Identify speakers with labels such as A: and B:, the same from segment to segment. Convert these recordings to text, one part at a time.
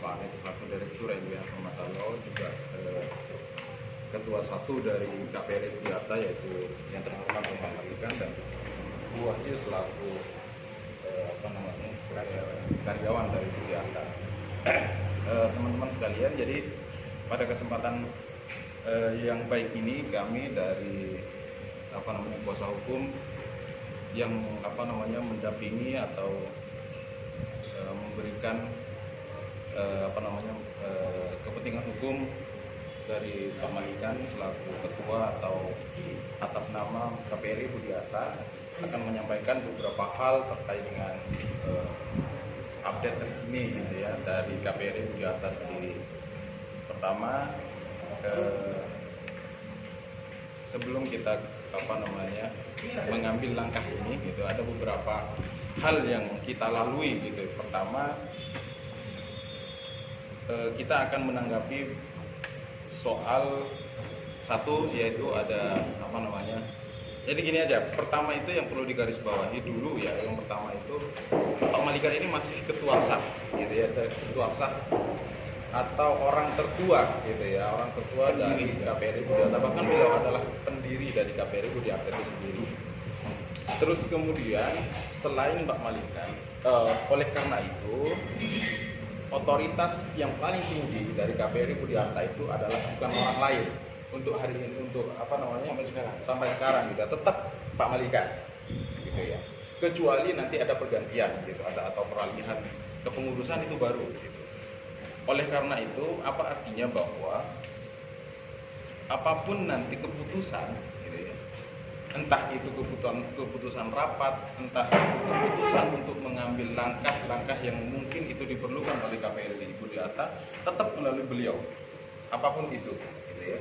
A: Pak Anet selaku Direktur LBH Permata juga Ketua 1 dari KPRI Budiarta, yaitu yang terhormat Pak Malikan, dan Bu Wahyu selaku karyawan dari Budiarta. Teman-teman sekalian, jadi pada kesempatan yang baik ini kami dari kuasa hukum yang mendampingi atau memberikan kepentingan hukum dari Pak Malikan selaku ketua atau atas nama KPRI Budiarta akan menyampaikan beberapa hal terkait dengan update terkini gitu ya dari KPRI Budiarta sendiri. Pertama, sebelum kita mengambil langkah ini gitu, ada beberapa hal yang kita lalui gitu. Pertama, kita akan menanggapi soal satu, yaitu ada jadi gini aja. Pertama itu yang perlu digarisbawahi dulu ya, yang pertama itu Pak Malikan ini masih ketua sah gitu ya, ketua sah atau orang tertua gitu ya, orang tertua dari KPRI Budiarta, bahkan beliau adalah pendiri dari KPRI Budiarta itu sendiri. Terus kemudian selain Pak Malikan, oleh karena itu otoritas yang paling tinggi dari KPRI Budiarta itu adalah bukan orang lain untuk hari ini, untuk sampai sekarang gitu, tetap Pak Malikan gitu ya, kecuali nanti ada pergantian gitu, atau peralihan kepengurusan itu baru gitu. Oleh karena itu, apa artinya bahwa apapun nanti keputusan gitu ya, entah itu keputusan rapat, entah keputusan untuk mengambil langkah-langkah yang mungkin itu diperlukan oleh KPRI Budiarta, tetap melalui beliau, apapun itu gitu ya.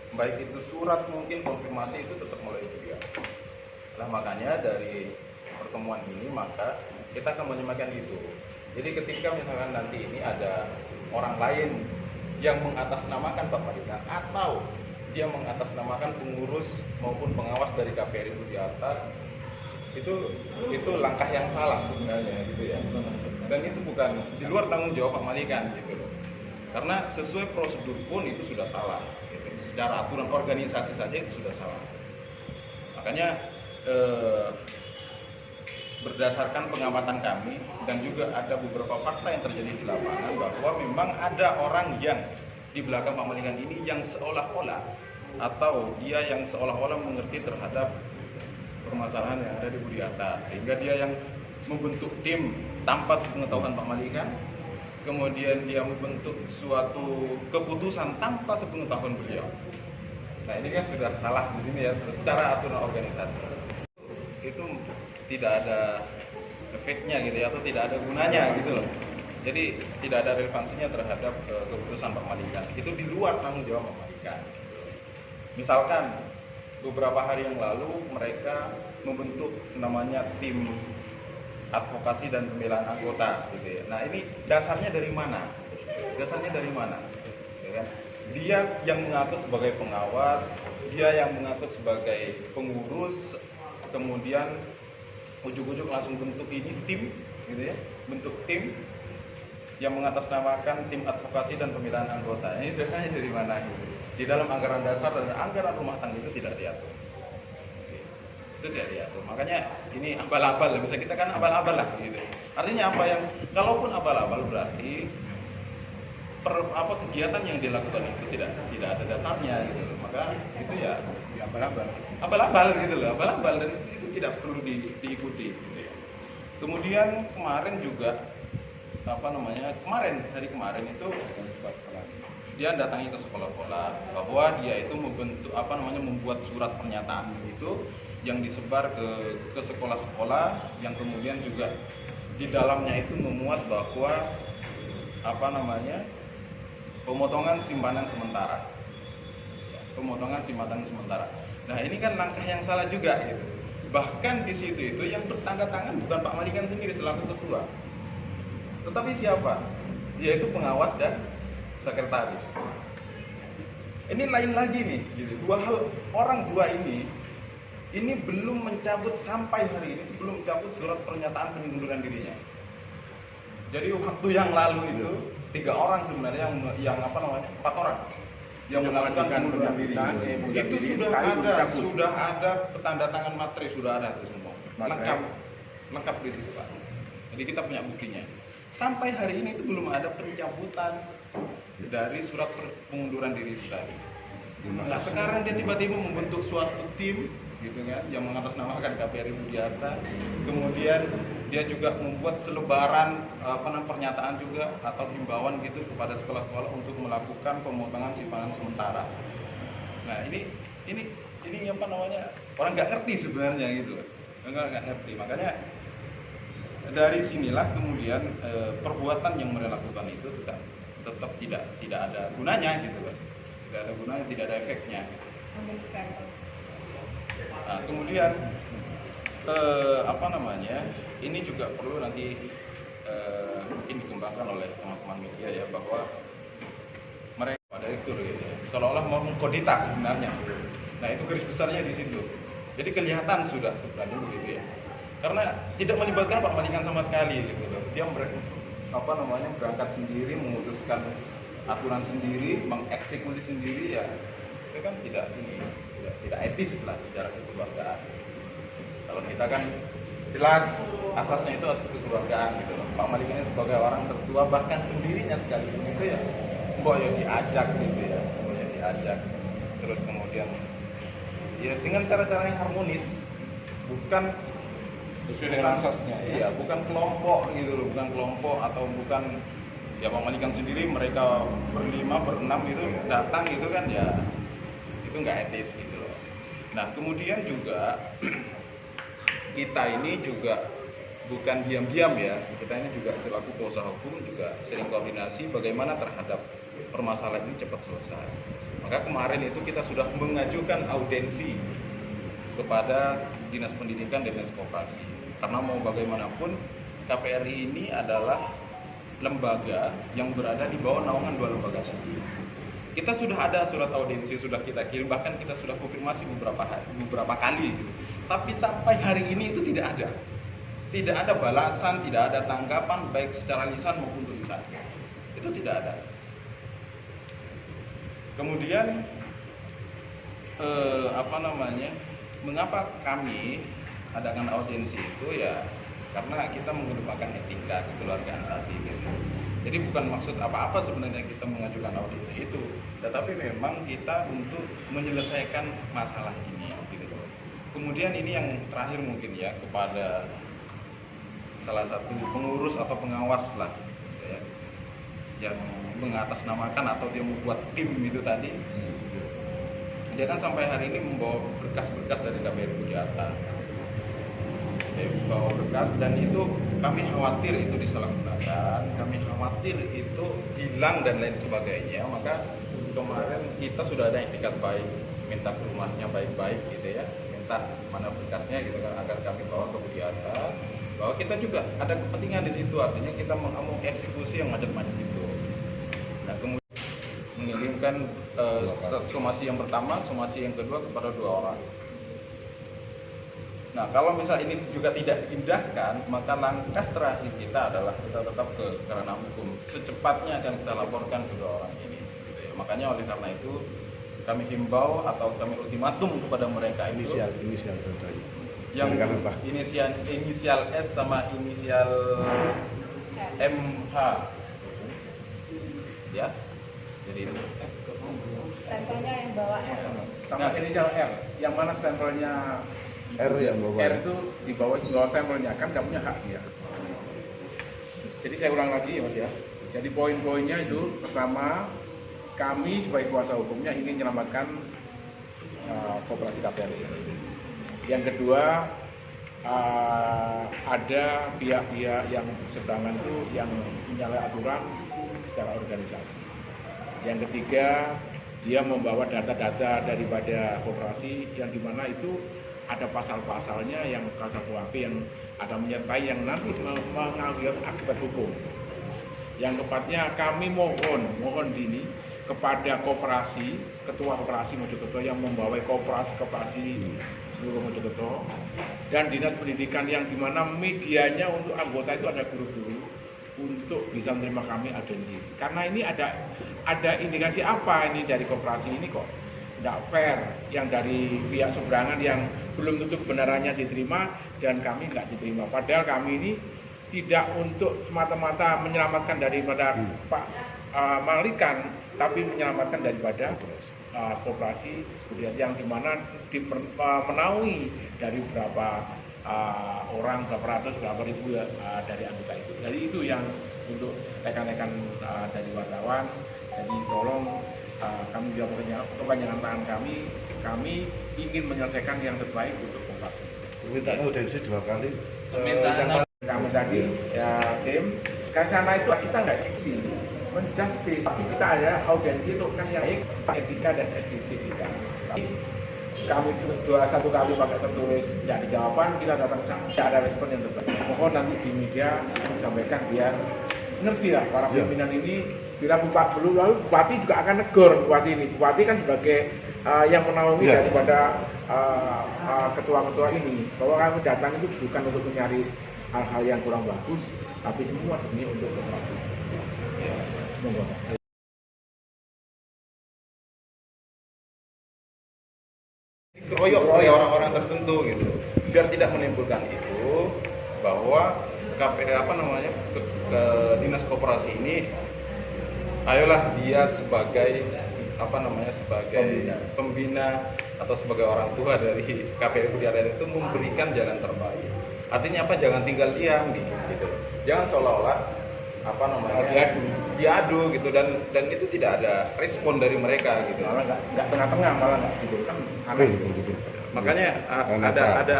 A: Baik itu surat, mungkin konfirmasi, itu tetap melalui beliau. Nah, makanya dari pertemuan ini maka kita akan menyampaikan itu. Jadi ketika misalkan nanti ini ada orang lain yang mengatasnamakan Pak Malikan, atau dia mengatasnamakan pengurus maupun pengawas dari KPRI Budiarta, itu langkah yang salah sebenarnya gitu ya. Dan itu bukan di luar tanggung jawab Pak Malikan gitu loh. Karena sesuai prosedur pun itu sudah salah gitu. Secara aturan organisasi saja itu sudah salah. Makanya berdasarkan pengamatan kami dan juga ada beberapa fakta yang terjadi di lapangan, bahwa memang ada orang yang di belakang Pak Malikan ini yang seolah-olah, atau dia yang seolah-olah mengerti terhadap permasalahan yang ada di Budiarta, sehingga dia yang membentuk tim tanpa sepengetahuan Pak Malikan, kemudian dia membentuk suatu keputusan tanpa sepengetahuan beliau. Nah, ini kan sudah salah di sini ya, secara aturan organisasi. Itu tidak ada efeknya gitu ya, atau tidak ada gunanya gitu loh. Jadi tidak ada relevansinya terhadap keputusan Pak Malikan. Itu di luar tanggung jawab Pak Malikan. Misalkan beberapa hari yang lalu mereka membentuk namanya tim advokasi dan pembelaan anggota gitu ya. Nah, ini dasarnya dari mana? Dasarnya dari mana? Ya kan? Dia yang mengaku sebagai pengawas, dia yang mengaku sebagai pengurus, kemudian ujuk-ujuk langsung bentuk ini tim gitu ya, bentuk tim yang mengatasnamakan tim advokasi dan pembelaan anggota. Ini dasarnya dari mana gitu? Di dalam anggaran dasar dan anggaran rumah tangga itu tidak diatur. Itu tidak diatur. Makanya ini abal-abal, bisa kita kan abal-abal lah gitu. Artinya apa, yang kalaupun abal-abal berarti kegiatan yang dilakukan itu tidak ada dasarnya gitu loh. Maka itu ya abal-abal gitu loh, abal-abal, dan itu tidak perlu diikuti gitu ya. Kemudian kemarin juga hari kemarin itu dia datangi ke sekolah-sekolah, bahwa dia itu membuat surat pernyataan itu yang disebar ke sekolah-sekolah, yang kemudian juga di dalamnya itu memuat bahwa pemotongan simpanan sementara. Nah, ini kan langkah yang salah juga gitu. Bahkan di situ itu yang bertanda tangan bukan Pak Malikan sendiri selaku ketua, tetapi siapa? Yaitu pengawas dan sekretaris. Ini lain lagi nih gitu. Orang dua ini belum mencabut sampai hari ini, belum mencabut surat pernyataan pengunduran dirinya. Jadi waktu yang lalu itu 3 orang sebenarnya yang 4 orang yang melakukan pengunduran diri. Itu sudah ada tanda tangan materai, sudah ada itu semua. Lengkap di situ, Pak. Jadi kita punya buktinya. Sampai hari ini itu belum ada pencabutan dari surat pengunduran diri itu tadi. Nah, sekarang dia tiba-tiba membentuk suatu tim gitu kan yang mengatasnamakan KPRI Budiarta. Kemudian dia juga membuat selebaran pernyataan juga atau himbauan gitu kepada sekolah-sekolah untuk melakukan pemotongan simpanan sementara. Nah, ini orang nggak ngerti sebenarnya gitu. Nggak ngerti. Makanya dari sinilah kemudian perbuatan yang mereka lakukan itu tetap tidak ada gunanya gitu kan. Tidak ada gunanya, tidak ada efeknya. Nah, kemudian ini juga perlu nanti mungkin dikembangkan oleh teman-teman media ya, bahwa mereka direktur gitu ya, seolah-olah mau mengkoditas sebenarnya. Nah, itu garis besarnya di situ. Jadi kelihatan sudah sebenarnya begitu ya. Karena tidak melibatkan Pak Malikan sama sekali gitu loh. Dia berangkat sendiri, memutuskan aturan sendiri, mengeksekusi sendiri ya. Itu kan tidak etis lah secara kekeluargaan. Kalau kita kan jelas asasnya itu asas kekeluargaan gitu loh. Pak Malikan ini sebagai orang tertua, bahkan pendirinya sekalipun itu ya mbok ya diajak gitu ya. Terus kemudian ya dengan cara-cara yang harmonis, bukan sesuai dengan asasnya. Iya, bukan kelompok gitu loh, bukan kelompok atau bukan ya Pak Malikan sendiri, mereka berlima, berenam itu datang gitu kan ya, itu nggak etis gitu loh. Nah, kemudian juga kita ini juga bukan diam-diam ya, kita ini juga selaku pengusaha hukum juga sering koordinasi bagaimana terhadap permasalahan ini cepat selesai. Maka kemarin itu kita sudah mengajukan audiensi kepada Dinas Pendidikan dan Dinas Koperasi, karena mau bagaimanapun KPRI ini adalah lembaga yang berada di bawah naungan 2 lembaga sendiri. Kita sudah ada surat audiensi, sudah kita kirim, bahkan kita sudah konfirmasi beberapa kali gitu. Tapi sampai hari ini itu tidak ada balasan, tidak ada tanggapan baik secara lisan maupun tulisan. Itu tidak ada. Kemudian mengapa kami adakan audiensi itu ya karena kita mengedepankan etika kekeluargaan tadi gitu. Jadi bukan maksud apa-apa sebenarnya kita mengajukan audiensi itu, tetapi memang kita untuk menyelesaikan masalah ini gitu. Kemudian ini yang terakhir mungkin ya, kepada salah satu pengurus atau pengawas lah gitu ya, yang mengatasnamakan atau dia membuat tim itu tadi. Dia kan sampai hari ini membawa berkas-berkas dari KPRI Budiarta. Bawa berkas, dan itu kami khawatir itu disalahgunakan, kami khawatir itu hilang dan lain sebagainya. Maka kemarin kita sudah ada etikat baik, minta ke rumahnya baik-baik gitu ya, minta mana berkasnya gitu kan, agar kami bawa ke Budiarta, bahwa kita juga ada kepentingan di situ, artinya kita mau eksekusi yang macam-macam itu. Nah, kemudian mengirimkan somasi yang pertama, somasi yang kedua kepada 2 orang. Nah, kalau misalnya ini juga tidak diindahkan, maka langkah terakhir kita adalah kita tetap ke ranah hukum. Secepatnya akan kita laporkan kedua orang ini. Gitu ya. Makanya oleh karena itu kami himbau atau kami ultimatum kepada mereka itu inisial contohnya. Yang inisial S sama inisial MH. Ya. Jadi itu.
B: Stempelnya yang bawa R.
C: Sama inisial R. Yang mana stempelnya
D: R yang bawa.
C: R itu di bawah sampelnya, kan kamu punya hak dia. Jadi saya ulang lagi ya Mas ya. Jadi poin-poinnya itu, pertama, kami sebagai kuasa hukumnya ingin menyelamatkan koperasi KPRI. Yang kedua, ada pihak-pihak yang seberangan itu yang menyalahi aturan secara organisasi. Yang ketiga, dia membawa data-data daripada koperasi yang dimana itu ada pasal-pasalnya, yang pasal KUHP yang ada menyertai yang nanti mengakibat akibat hukum. Yang keempatnya, kami mohon dini kepada koperasi, ketua koperasi Mojokerto yang membawa koperasi seluruh Mojokerto, dan dinas pendidikan yang dimana medianya untuk anggota itu ada guru-guru, untuk untuk bisa menerima kami audensi. Karena ini ada indikasi apa ini dari koperasi ini kok tidak fair, yang dari pihak seberangan yang belum tentu kebenarannya diterima dan kami nggak diterima. Padahal kami ini tidak untuk semata-mata menyelamatkan daripada Pak Malikan, tapi menyelamatkan daripada koperasi yang dimana menaungi dari berapa orang, berapa ratus, berapa ribu dari anggota itu. Jadi itu yang untuk rekan-rekan dari wartawan. Jadi tolong kami juga kepanjangan tangan kami ingin menyelesaikan yang terbaik untuk koperasi.
D: Permintaan audensi 2 kali.
C: Kami tadi ya tim, karena itu kita nggak isi menjustice, tapi kita ada audensi untuk kan yang baik, etika dan estetika. Kami satu kali pakai tertulis tidak ada jawaban, kita datang sana tidak ada respon yang terbaik. Mohon nanti di media disampaikan biar ngerti lah para pimpinan ini. Bila bupati juga akan negur bupati ini. Bupati kan sebagai yang menaungi daripada ketua-ketua ini, bahwa kami datang itu bukan untuk mencari hal-hal yang kurang bagus, tapi semua demi untuk koperasi. Monggo.
A: Dikeroyok oleh orang-orang tertentu gitu, biar tidak menimbulkan itu bahwa ke dinas koperasi ini, ayolah dia sebagai sebagai pembina atau sebagai orang tua dari KPRI Budi Hartono itu memberikan jalan terbaik. Artinya apa? Jangan tinggal diam gitu. Jangan seolah-olah diadu gitu, dan itu tidak ada respon dari mereka gitu.
C: Malah nggak tengah-tengah, malah nggak gitu kan aneh gitu.
A: Makanya ada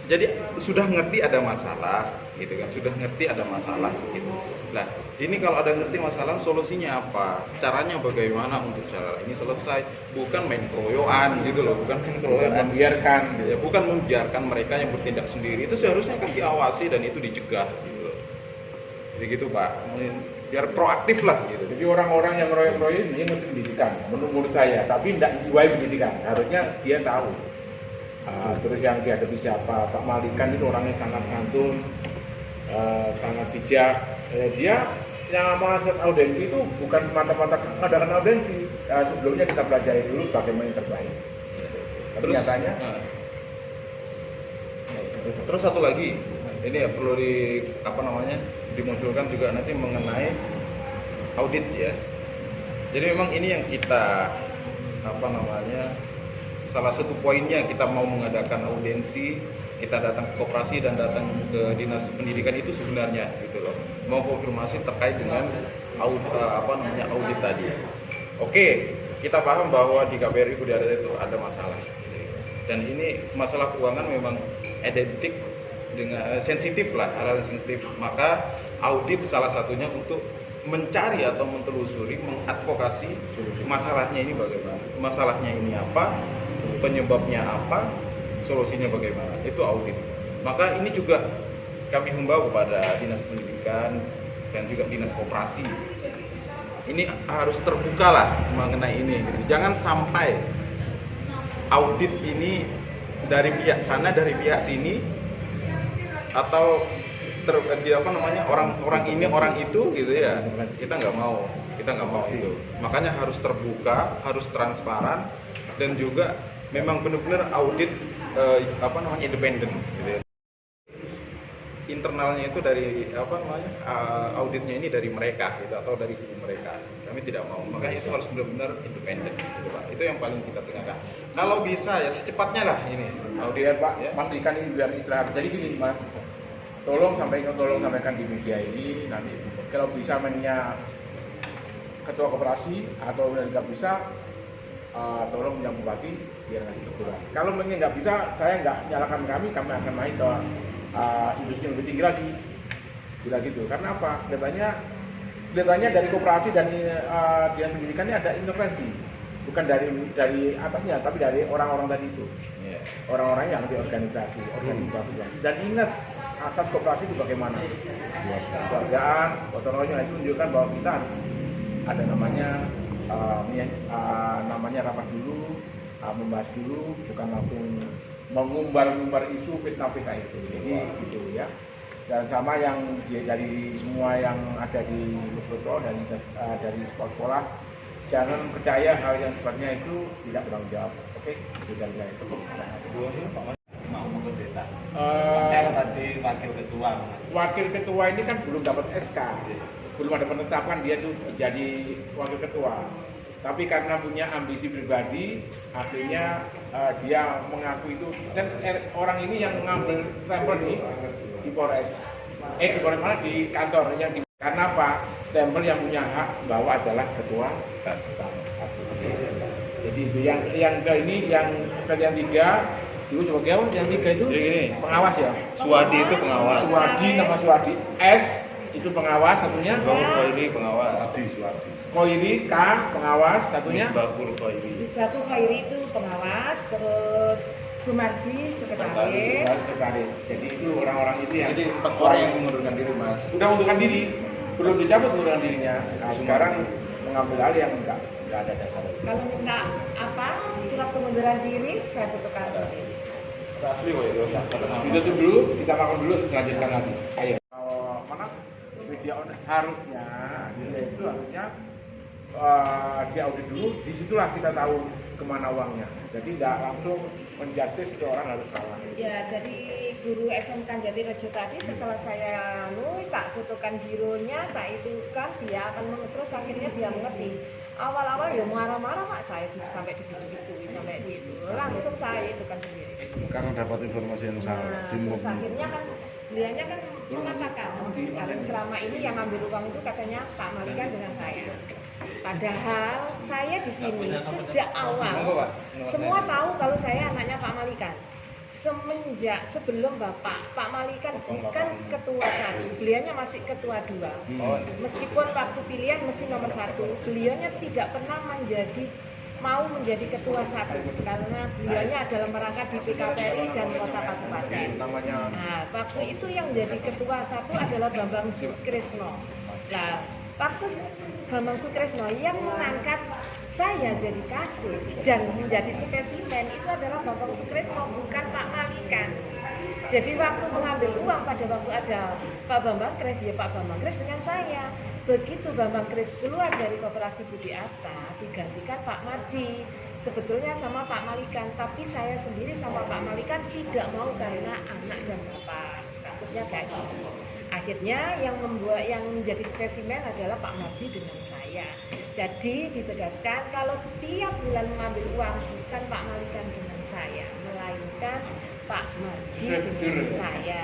A: jadi sudah ngerti ada masalah gitu kan, sudah ngerti ada masalah gitu. Nah, ini kalau ada ngerti masalah, solusinya apa? Caranya bagaimana untuk cara ini selesai? Bukan main keroyokan gitu loh, bukan main keroyokan,
C: membiarkan gitu.
A: Ya, bukan membiarkan mereka yang bertindak sendiri. Itu seharusnya kan diawasi dan itu dicegah gitu loh. Jadi gitu Pak, biar proaktif lah gitu.
C: Jadi orang-orang yang ngeroyok-ngeroyok ini ngerti pendidikan menurut saya, tapi tidak jiwai pendidikan. Harusnya dia tahu. Terus yang dihadapi siapa? Pak Malikan itu orangnya sangat santun, sangat bijak. Dia yang maksud audensi itu bukan semata-mata mengadakan audensi. Sebelumnya kita pelajari dulu bagaimana yang terbaik. Tapi nyatanya.
A: Terus satu lagi, ini ya perlu dimunculkan juga nanti mengenai audit ya. Jadi memang ini yang kita salah satu poinnya kita mau mengadakan audensi, kita datang ke koperasi dan datang ke dinas pendidikan itu sebenarnya gitu loh, mau konfirmasi terkait dengan audit tadi. Oke, kita paham bahwa di KPRI Budi Hartono itu ada masalah, dan ini masalah keuangan memang identik dengan sensitif lah, hal-hal sensitif. Maka audit salah satunya untuk mencari atau mentelusuri, mengadvokasi masalahnya ini bagaimana, masalahnya ini apa, penyebabnya apa, solusinya bagaimana, itu audit. Maka ini juga kami himbau kepada dinas pendidikan dan juga dinas koperasi, ini harus terbuka lah mengenai ini gitu. Jangan sampai audit ini dari pihak sana, dari pihak sini, atau orang ini orang itu gitu ya. Kita nggak mau itu. Makanya harus terbuka, harus transparan, dan juga memang benar-benar audit independen gitu ya. Internalnya itu dari auditnya ini dari mereka gitu, atau dari kubu mereka. Kami tidak mau. Makanya itu harus benar-benar independen gitu, Pak. Itu yang paling kita tegakkan. Kalau bisa ya secepatnya lah ini
C: audit Pak ya. Mas Ikan ini biar istirahat. Jadi gini Mas, tolong sampaikan di media ini nanti. Kalau bisa mainnya ketua koperasi atau nggak bisa, tolong yang bupati biar nanti teguran. Kalau memang nggak bisa, saya nggak nyalakan kami akan naik ke industri yang lebih tinggi lagi. Bila gitu. Karena apa? Kelihatannya dari koperasi dan dinas pendidikannya ada intervensi. Bukan dari atasnya, tapi dari orang-orang tadi itu. Orang-orang yang di organisasi. Dan ingat, asas koperasi itu bagaimana? Keluargaan, gotong royong itu menunjukkan bahwa kita harus ada namanya rapat dulu, membahas dulu, bukan langsung mengumbar isu fitnah itu. Jadi gitu ya. Dan sama yang dari semua yang ada di Musbroto dan dari sekolah-sekolah, jangan percaya hal yang sifatnya itu tidak bertanggung jawab. Oke, itu dari saya itu.
E: Mau mengkudeta.
C: Tadi wakil ketua ini kan belum dapat SK, belum ada penetapan dia tuh jadi wakil ketua. Tapi karena punya ambisi pribadi, akhirnya dia mengaku itu. Dan orang ini yang mengambil stempel di Polres, di Polres mana, di kantor yang di, karena apa? Stempel yang punya hak bahwa adalah ketua. Jadi itu yang ke ini, yang tiga dulu sebagai apa? Yang tiga itu
A: Jadi gini,
C: pengawas ya.
A: Suwadi itu pengawas.
C: Suwadi, nama Suwadi. S itu pengawas, satunya.
A: Koiri pengawas.
C: Koiri K pengawas, satunya.
A: Misbahul Koiri.
B: Misbahul Khairi itu pengawas, terus Sumarji sekretaris.
C: Sekretaris. Jadi itu orang-orang itu yang.
A: Jadi 4 orang yang mengundurkan diri, Mas.
C: Udah mengundurkan diri, belum dicabut mengundurkan dirinya. Nah, sekarang mengambil alih yang enggak ada dasar.
B: Kalau minta apa surat pengunduran diri, saya butuhkan diri.
A: Asli kok itu.
C: Ya, itu tuh dulu, kita makan dulu, lanjutkan lagi. Ayo. Mana media online harusnya, itu harusnya diaudit dulu. Disitulah kita tahu kemana uangnya. Jadi tidak langsung menjustis itu orang harus salah.
B: Ya, dari guru SMK Jatirejo tadi setelah saya tak butuhkan bironya, tak itu kan dia akan terus akhirnya dia mengerti. Awal-awal ya marah-marah Pak, saya sampai dibisu-bisui sampai di itu. Langsung saya itu kan sendiri.
D: Karena dapat informasi yang salah.
B: Nah, terus akhirnya kan beliaunya kan mengatakan kalau selama ini yang ambil uang itu katanya Pak Malikan dengan saya. Padahal saya di sini sejak awal semua tahu kalau saya anaknya Pak Malikan. Semenjak sebelum Pak Malikan bukan ketua 1, beliaunya masih ketua 2. Meskipun waktu pilihan mesti nomor 1, beliaunya tidak pernah mau menjadi ketua 1 karena beliaunya adalah merangkap di PKPRI dan kota kabupaten. Nah, waktu itu yang menjadi ketua 1 adalah Bambang Sukresno. Nah, waktu Bambang Sukresno yang mengangkat saya jadi kasir dan menjadi spesimen itu adalah Bambang Sukresno, bukan Pak Malikan. Jadi waktu mengambil uang pada waktu ada Pak Bambang Kres, ya Pak Bambang Kres dengan saya. Begitu Bambang Kres keluar dari Koperasi Budi Arta, digantikan Pak Marji. Sebetulnya sama Pak Malikan, tapi saya sendiri sama Pak Malikan tidak mau karena anak dan bapak. Takutnya kayak gitu. Akhirnya yang menjadi spesimen adalah Pak Marji dengan saya. Jadi ditegaskan kalau tiap bulan mengambil uang bukan Pak Malikan dengan saya, melainkan Pak Marji dengan saya.